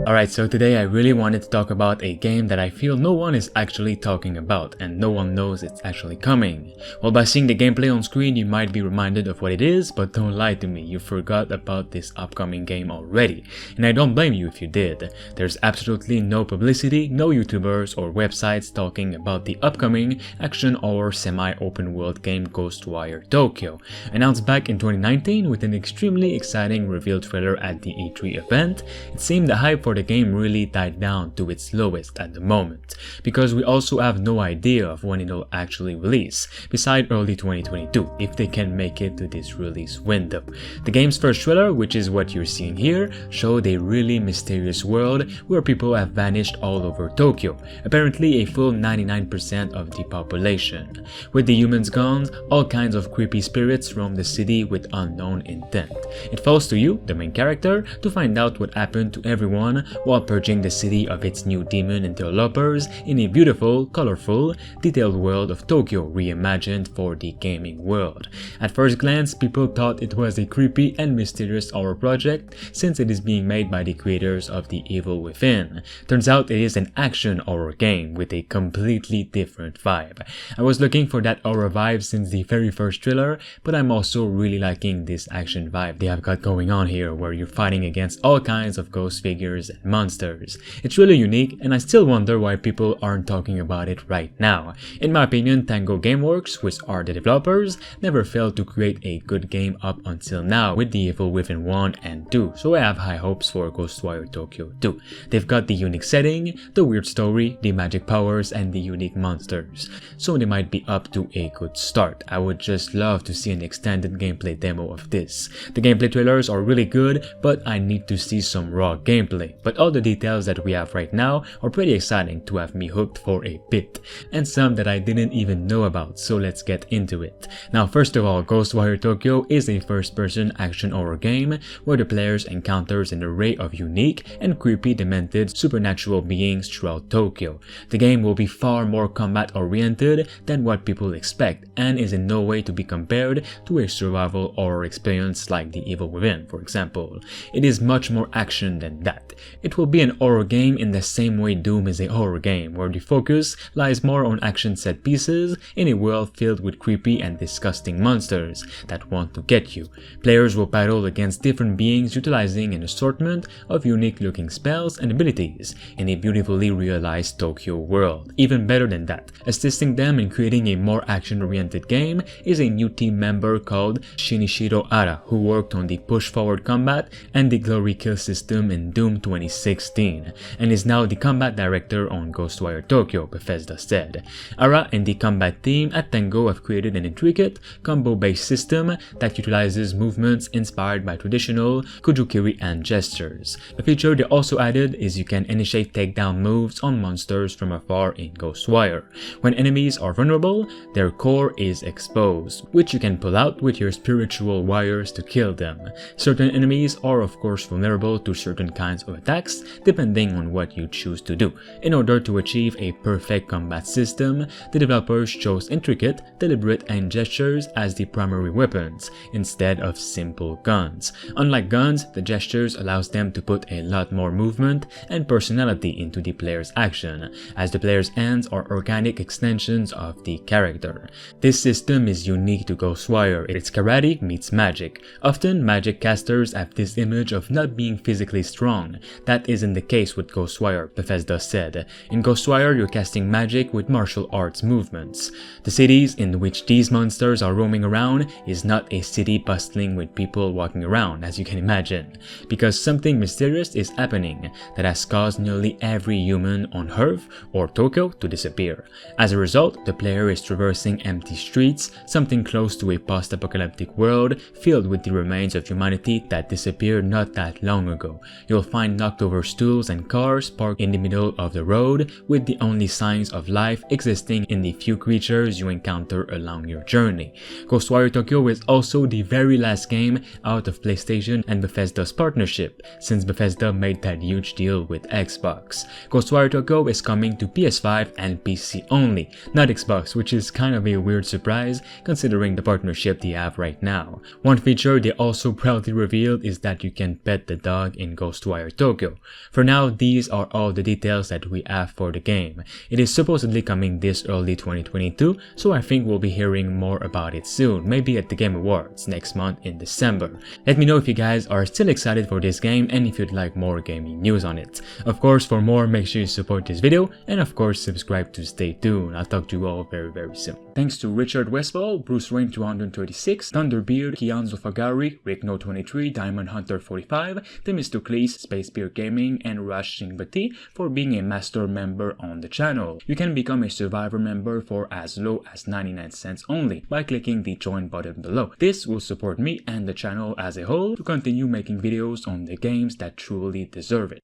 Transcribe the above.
Alright, so today I really wanted to talk about a game that I feel no one is actually talking about and no one knows it's actually coming. Well, by seeing the gameplay on screen you might be reminded of what it is, but don't lie to me, you forgot about this upcoming game already. And I don't blame you if you did. There's absolutely no publicity, no YouTubers or websites talking about the upcoming action or semi-open world game Ghostwire Tokyo, announced back in 2019 with an extremely exciting reveal trailer at the E3 event. It seemed the hype for the game really died down to its lowest at the moment, because we also have no idea of when it'll actually release, beside early 2022, if they can make it to this release window. The game's first trailer, which is what you're seeing here, showed a really mysterious world where people have vanished all over Tokyo, apparently a full 99% of the population. With the humans gone, all kinds of creepy spirits roam the city with unknown intent. It falls to you, the main character, to find out what happened to everyone while purging the city of its new demon interlopers in a beautiful, colorful, detailed world of Tokyo reimagined for the gaming world. At first glance, people thought it was a creepy and mysterious horror project since it is being made by the creators of The Evil Within. Turns out it is an action horror game with a completely different vibe. I was looking for that horror vibe since the very first trailer, but I'm also really liking this action vibe they have got going on here, where you're fighting against all kinds of ghost figures and monsters. It's really unique, and I still wonder why people aren't talking about it right now. In my opinion, Tango Gameworks, which are the developers, never failed to create a good game up until now with The Evil Within 1 and 2, so I have high hopes for Ghostwire Tokyo 2. They've got the unique setting, the weird story, the magic powers, and the unique monsters, so they might be up to a good start. I would just love to see an extended gameplay demo of this. The gameplay trailers are really good, but I need to see some raw gameplay. But all the details that we have right now are pretty exciting to have me hooked for a bit, and some that I didn't even know about, so let's get into it. Now, first of all, Ghostwire Tokyo is a first-person action horror game where the players encounters an array of unique and creepy demented supernatural beings throughout Tokyo. The game will be far more combat-oriented than what people expect, and is in no way to be compared to a survival horror experience like The Evil Within, for example. It is much more action than that. It will be an horror game in the same way Doom is a horror game, where the focus lies more on action set pieces in a world filled with creepy and disgusting monsters that want to get you. Players will battle against different beings utilizing an assortment of unique looking spells and abilities in a beautifully realized Tokyo world. Even better than that, assisting them in creating a more action-oriented game is a new team member called Shinichiro Hara, who worked on the push-forward combat and the glory kill system in Doom 2016, and is now the combat director on Ghostwire Tokyo, Bethesda said. Hara and the combat team at Tango have created an intricate, combo-based system that utilizes movements inspired by traditional Kujukiri and gestures. A feature they also added is you can initiate takedown moves on monsters from afar in Ghostwire. When enemies are vulnerable, their core is exposed, which you can pull out with your spiritual wires to kill them. Certain enemies are of course vulnerable to certain kinds of attacks depending on what you choose to do. In order to achieve a perfect combat system, the developers chose intricate, deliberate hand gestures as the primary weapons instead of simple guns. Unlike guns, the gestures allows them to put a lot more movement and personality into the player's action, as the player's hands are organic extensions of the character. This system is unique to Ghostwire. It's karate meets magic. Often, magic casters have this image of not being physically strong. That isn't the case with Ghostwire, Bethesda said. In Ghostwire, you're casting magic with martial arts movements. The cities in which these monsters are roaming around is not a city bustling with people walking around, as you can imagine, because something mysterious is happening that has caused nearly every human on Earth or Tokyo to disappear. As a result, the player is traversing empty streets, something close to a post-apocalyptic world filled with the remains of humanity that disappeared not that long ago. You'll find leftover stools and cars parked in the middle of the road, with the only signs of life existing in the few creatures you encounter along your journey. Ghostwire Tokyo is also the very last game out of PlayStation and Bethesda's partnership, since Bethesda made that huge deal with Xbox. Ghostwire Tokyo is coming to PS5 and PC only, not Xbox, which is kind of a weird surprise considering the partnership they have right now. One feature they also proudly revealed is that you can pet the dog in Ghostwire Tokyo. For now, these are all the details that we have for the game. It is supposedly coming this early 2022, so I think we'll be hearing more about it soon, maybe at the Game Awards next month in December. Let me know if you guys are still excited for this game and if you'd like more gaming news on it. Of course, for more, make sure you support this video and of course subscribe to stay tuned. I'll talk to you all very soon. Thanks to Richard Westfall, Bruce Rain 236, Thunderbeard, Kianzo Fagari, Rickno23, Diamond Hunter 45, Themistocles, Space Beer Gaming, and Rush Singbati for being a master member on the channel. You can become a Survivor member for as low as 99 cents only by clicking the join button below. This will support me and the channel as a whole to continue making videos on the games that truly deserve it.